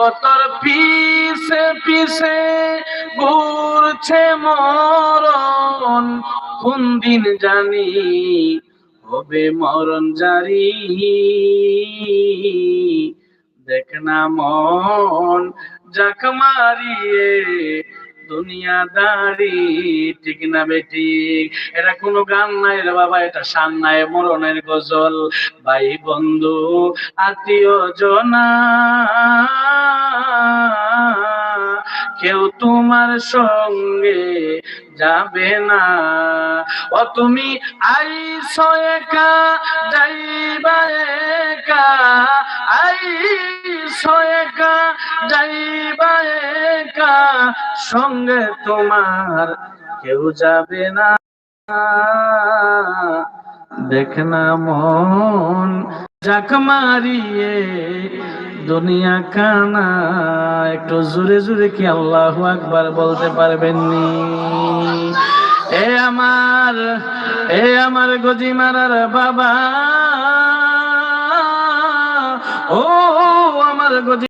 ও তোর পিছে পিছে ঘুরছে মরণ, কোন দিন জানি হবে মরণ জারি। দেখ না মন যাক মারিয়ে দুনিয়াদারি, ঠিক না বেঠিক? এটা কোনো গান নাই রে বাবা, এটা সান্নায় মরণের গজল। ভাই বন্ধু আত্মীয় জনা কেউ তোমার সঙ্গে যাবে না। ও তুমি আইছো একা যাইবা একা, আইছো একা যাইবা একা, সঙ্গে তোমার কেউ যাবে না। দেখ না মন যাক মারিয়ে দুনিয়া কানা। একটু জোরে জোরে কি আল্লাহু আকবার বলতে পারবেননি? এ আমার গজিমারার বাবা, ও আমার গজি